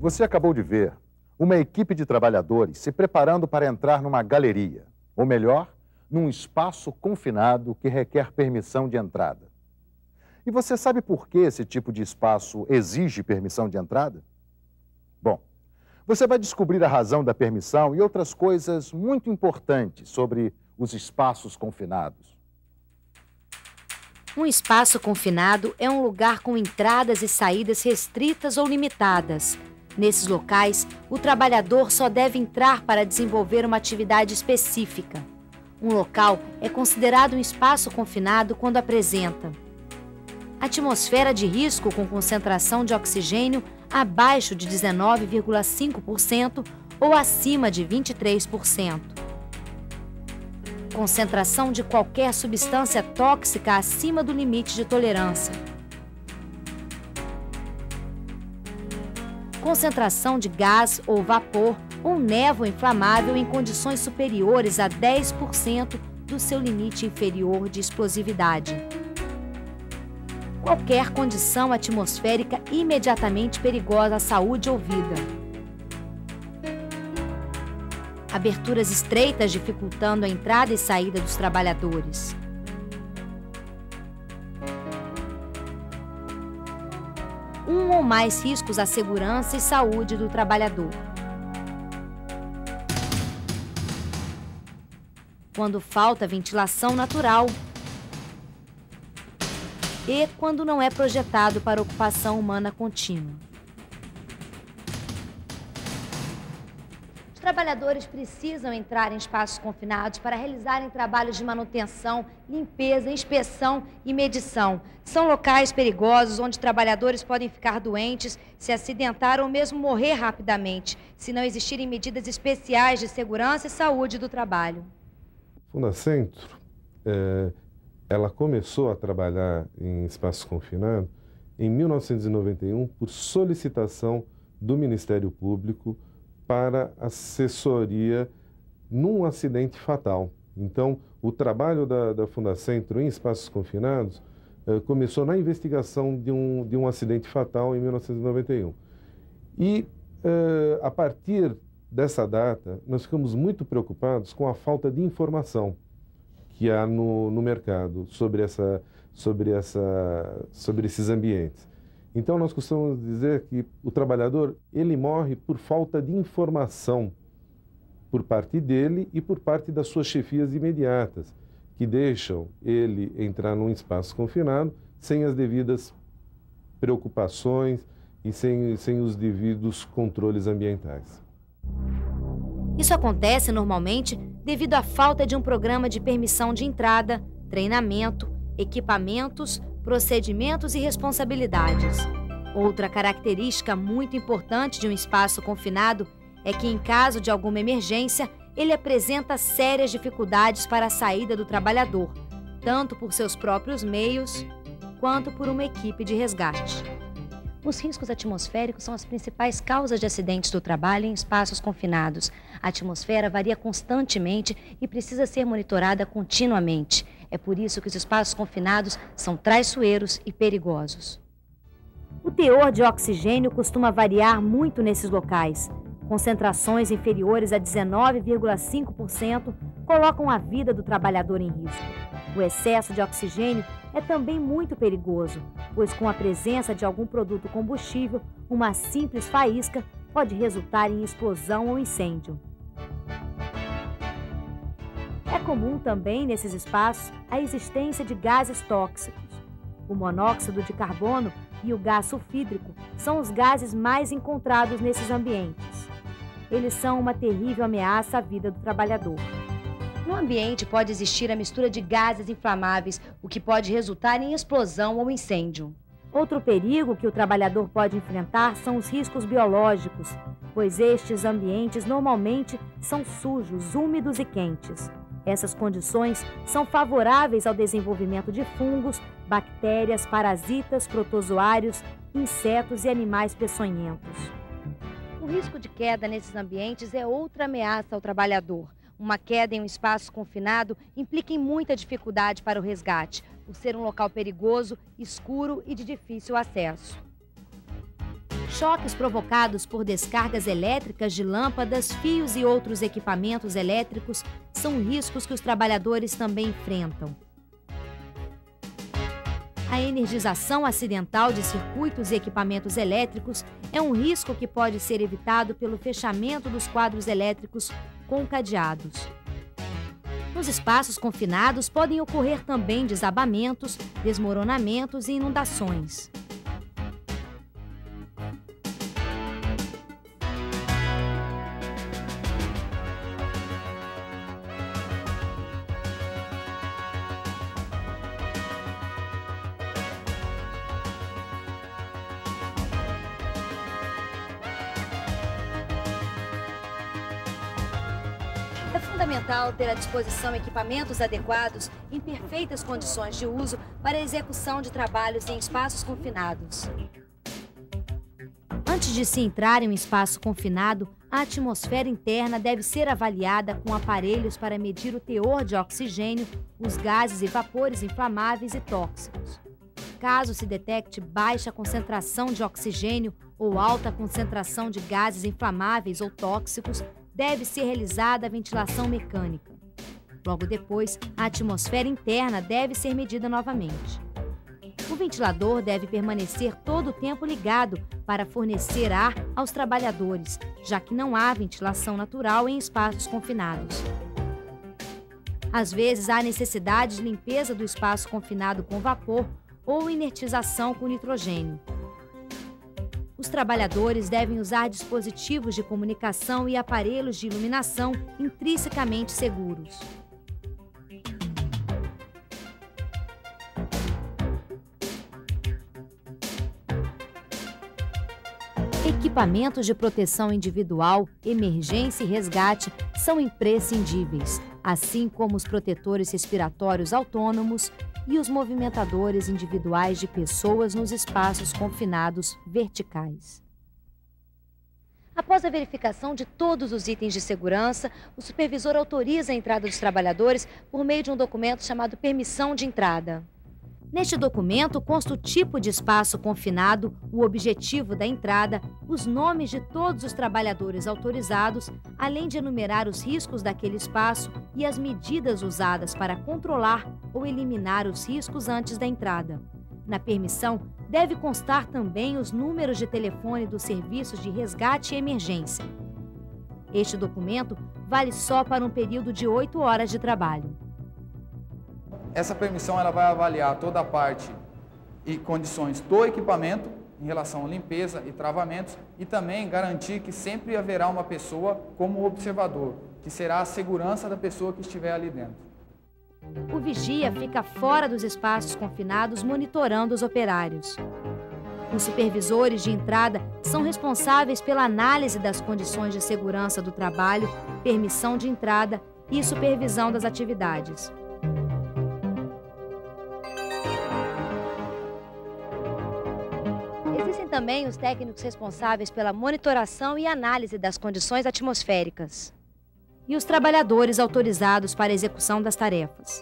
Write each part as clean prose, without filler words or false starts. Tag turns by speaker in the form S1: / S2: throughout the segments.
S1: Você acabou de ver uma equipe de trabalhadores se preparando para entrar numa galeria, ou melhor, num espaço confinado que requer permissão de entrada. E você sabe por que esse tipo de espaço exige permissão de entrada? Bom, você vai descobrir a razão da permissão e outras coisas muito importantes sobre os espaços confinados.
S2: Um espaço confinado é um lugar com entradas e saídas restritas ou limitadas. Nesses locais, o trabalhador só deve entrar para desenvolver uma atividade específica. Um local é considerado um espaço confinado quando apresenta atmosfera de risco com concentração de oxigênio abaixo de 19,5% ou acima de 23%. Concentração de qualquer substância tóxica acima do limite de tolerância. Concentração de gás ou vapor ou névoa inflamável em condições superiores a 10% do seu limite inferior de explosividade. Qualquer condição atmosférica imediatamente perigosa à saúde ou vida. Aberturas estreitas dificultando a entrada e saída dos trabalhadores. Um ou mais riscos à segurança e saúde do trabalhador. Quando falta ventilação natural. E quando não é projetado para ocupação humana contínua. Os trabalhadores precisam entrar em espaços confinados para realizarem trabalhos de manutenção, limpeza, inspeção e medição. São locais perigosos onde trabalhadores podem ficar doentes, se acidentar ou mesmo morrer rapidamente, se não existirem medidas especiais de segurança e saúde do trabalho.
S3: Fundacentro, ela começou a trabalhar em espaços confinados em 1991 por solicitação do Ministério Público para assessoria num acidente fatal. Então, o trabalho da Fundacentro em espaços confinados começou na investigação de um acidente fatal em 1991. E, a partir dessa data, nós ficamos muito preocupados com a falta de informação que há no mercado sobre esses ambientes. Então, nós costumamos dizer que o trabalhador, ele morre por falta de informação por parte dele e por parte das suas chefias imediatas, que deixam ele entrar num espaço confinado sem as devidas preocupações e sem os devidos controles ambientais.
S2: Isso acontece normalmente devido à falta de um programa de permissão de entrada, treinamento, equipamentos, procedimentos e responsabilidades. Outra característica muito importante de um espaço confinado é que, em caso de alguma emergência, ele apresenta sérias dificuldades para a saída do trabalhador, tanto por seus próprios meios, quanto por uma equipe de resgate. Os riscos atmosféricos são as principais causas de acidentes do trabalho em espaços confinados. A atmosfera varia constantemente e precisa ser monitorada continuamente. É por isso que os espaços confinados são traiçoeiros e perigosos. O teor de oxigênio costuma variar muito nesses locais. Concentrações inferiores a 19,5% colocam a vida do trabalhador em risco. O excesso de oxigênio é também muito perigoso, pois com a presença de algum produto combustível, uma simples faísca pode resultar em explosão ou incêndio. É comum também nesses espaços a existência de gases tóxicos. O monóxido de carbono e o gás sulfídrico são os gases mais encontrados nesses ambientes. Eles são uma terrível ameaça à vida do trabalhador. No ambiente pode existir a mistura de gases inflamáveis, o que pode resultar em explosão ou incêndio. Outro perigo que o trabalhador pode enfrentar são os riscos biológicos, pois estes ambientes normalmente são sujos, úmidos e quentes. Essas condições são favoráveis ao desenvolvimento de fungos, bactérias, parasitas, protozoários, insetos e animais peçonhentos. O risco de queda nesses ambientes é outra ameaça ao trabalhador. Uma queda em um espaço confinado implica em muita dificuldade para o resgate, por ser um local perigoso, escuro e de difícil acesso. Choques provocados por descargas elétricas de lâmpadas, fios e outros equipamentos elétricos são riscos que os trabalhadores também enfrentam. A energização acidental de circuitos e equipamentos elétricos é um risco que pode ser evitado pelo fechamento dos quadros elétricos com cadeados. Nos espaços confinados podem ocorrer também desabamentos, desmoronamentos e inundações. É fundamental ter à disposição equipamentos adequados em perfeitas condições de uso para a execução de trabalhos em espaços confinados. Antes de se entrar em um espaço confinado, a atmosfera interna deve ser avaliada com aparelhos para medir o teor de oxigênio, os gases e vapores inflamáveis e tóxicos. Caso se detecte baixa concentração de oxigênio ou alta concentração de gases inflamáveis ou tóxicos, deve ser realizada a ventilação mecânica. Logo depois, a atmosfera interna deve ser medida novamente. O ventilador deve permanecer todo o tempo ligado para fornecer ar aos trabalhadores, já que não há ventilação natural em espaços confinados. Às vezes, há necessidade de limpeza do espaço confinado com vapor ou inertização com nitrogênio. Os trabalhadores devem usar dispositivos de comunicação e aparelhos de iluminação intrinsecamente seguros. Equipamentos de proteção individual, emergência e resgate são imprescindíveis, assim como os protetores respiratórios autônomos e os movimentadores individuais de pessoas nos espaços confinados verticais. Após a verificação de todos os itens de segurança, o supervisor autoriza a entrada dos trabalhadores por meio de um documento chamado permissão de entrada. Neste documento consta o tipo de espaço confinado, o objetivo da entrada, os nomes de todos os trabalhadores autorizados, além de enumerar os riscos daquele espaço e as medidas usadas para controlar ou eliminar os riscos antes da entrada. Na permissão, deve constar também os números de telefone dos serviços de resgate e emergência. Este documento vale só para um período de 8 horas de trabalho.
S4: Essa permissão ela vai avaliar toda a parte e condições do equipamento em relação à limpeza e travamentos e também garantir que sempre haverá uma pessoa como observador, que será a segurança da pessoa que estiver ali dentro.
S2: O vigia fica fora dos espaços confinados monitorando os operários. Os supervisores de entrada são responsáveis pela análise das condições de segurança do trabalho, permissão de entrada e supervisão das atividades. Existem também os técnicos responsáveis pela monitoração e análise das condições atmosféricas e os trabalhadores autorizados para a execução das tarefas.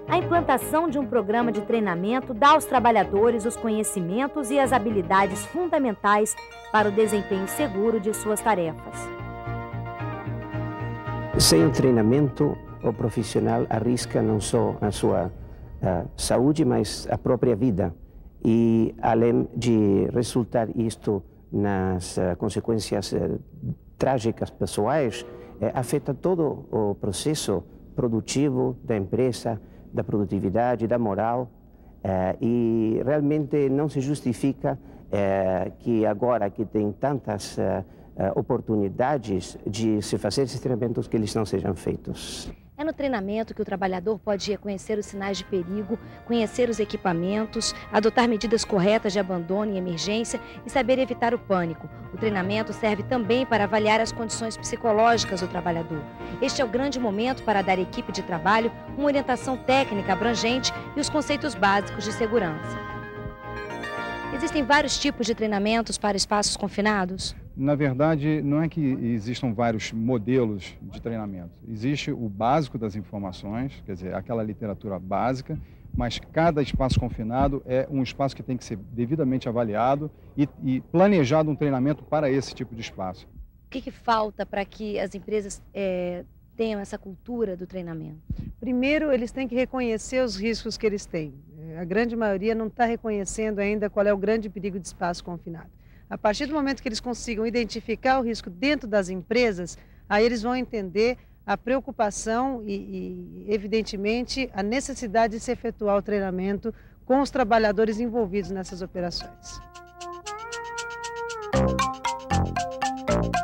S2: A implantação de um programa de treinamento dá aos trabalhadores os conhecimentos e as habilidades fundamentais para o desempenho seguro de suas tarefas.
S5: Sem o treinamento, o profissional arrisca não só a sua saúde, mas a própria vida. E, além de resultar isto nas consequências trágicas pessoais, afeta todo o processo produtivo da empresa, da produtividade, da moral, e realmente não se justifica que agora que tem tantas oportunidades de se fazer esses treinamentos que eles não sejam feitos.
S2: É no treinamento que o trabalhador pode reconhecer os sinais de perigo, conhecer os equipamentos, adotar medidas corretas de abandono e emergência e saber evitar o pânico. O treinamento serve também para avaliar as condições psicológicas do trabalhador. Este é o grande momento para dar à equipe de trabalho uma orientação técnica abrangente e os conceitos básicos de segurança. Existem vários tipos de treinamentos para espaços confinados?
S6: Na verdade, não é que existam vários modelos de treinamento. Existe o básico das informações, quer dizer, aquela literatura básica, mas cada espaço confinado é um espaço que tem que ser devidamente avaliado e planejado um treinamento para esse tipo de espaço.
S2: O que falta para que as empresas tenham essa cultura do treinamento?
S7: Primeiro, eles têm que reconhecer os riscos que eles têm. A grande maioria não está reconhecendo ainda qual é o grande perigo de espaço confinado. A partir do momento que eles consigam identificar o risco dentro das empresas, aí eles vão entender a preocupação e, evidentemente, a necessidade de se efetuar o treinamento com os trabalhadores envolvidos nessas operações.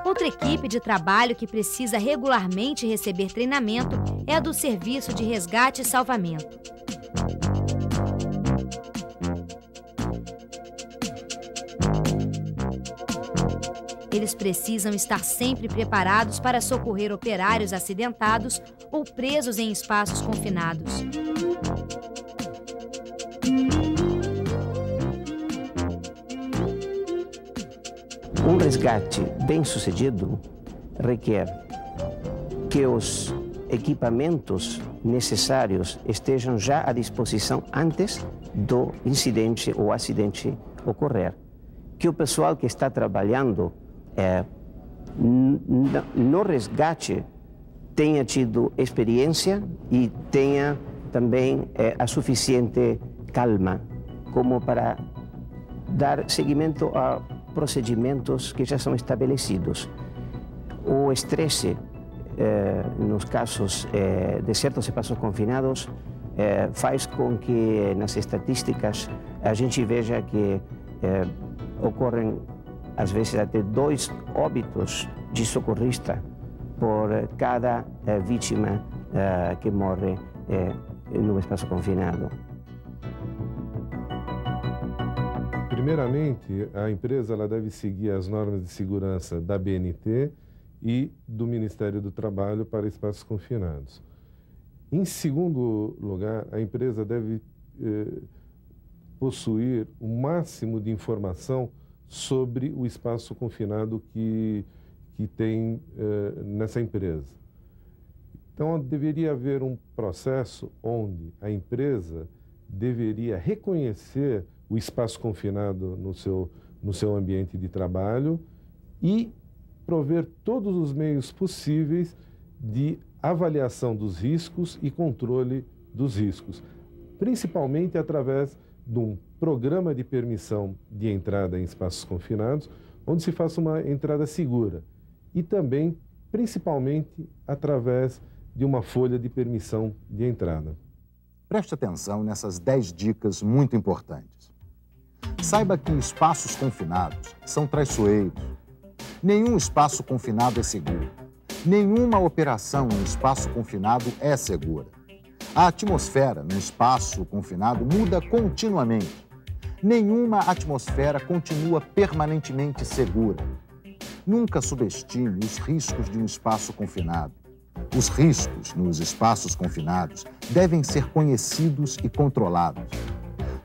S2: Outra equipe de trabalho que precisa regularmente receber treinamento é a do Serviço de Resgate e Salvamento. Eles precisam estar sempre preparados para socorrer operários acidentados ou presos em espaços confinados.
S5: Um resgate bem-sucedido requer que os equipamentos necessários estejam já à disposição antes do incidente ou acidente ocorrer. Que o pessoal que está trabalhando no resgate tenha tido experiência e tenha também a suficiente calma como para dar seguimento a procedimentos que já são estabelecidos. O estresse, nos casos de certos espaços confinados, faz com que nas estatísticas a gente veja que ocorrem às vezes até 2 óbitos de socorrista por cada vítima que morre no espaço confinado.
S3: Primeiramente, a empresa ela deve seguir as normas de segurança da BNT e do Ministério do Trabalho para espaços confinados. Em segundo lugar, a empresa deve possuir o máximo de informação sobre o espaço confinado que tem nessa empresa. Então, deveria haver um processo onde a empresa deveria reconhecer o espaço confinado no seu ambiente de trabalho e prover todos os meios possíveis de avaliação dos riscos e controle dos riscos, principalmente através de um programa de permissão de entrada em espaços confinados, onde se faça uma entrada segura e também, principalmente, através de uma folha de permissão de entrada.
S1: Preste atenção nessas 10 dicas muito importantes. Saiba que espaços confinados são traiçoeiros. Nenhum espaço confinado é seguro. Nenhuma operação em espaço confinado é segura. A atmosfera no espaço confinado muda continuamente. Nenhuma atmosfera continua permanentemente segura. Nunca subestime os riscos de um espaço confinado. Os riscos nos espaços confinados devem ser conhecidos e controlados.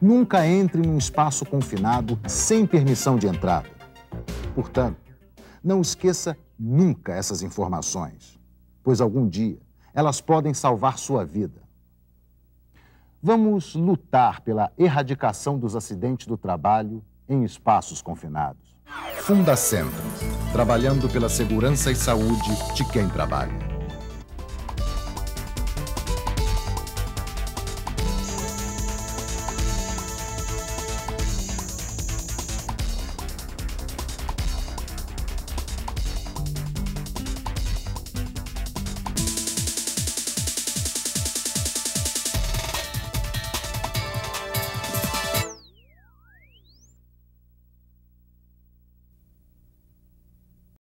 S1: Nunca entre num espaço confinado sem permissão de entrada. Portanto, não esqueça nunca essas informações, pois algum dia elas podem salvar sua vida. Vamos lutar pela erradicação dos acidentes do trabalho em espaços confinados. Fundacentro, trabalhando pela segurança e saúde de quem trabalha.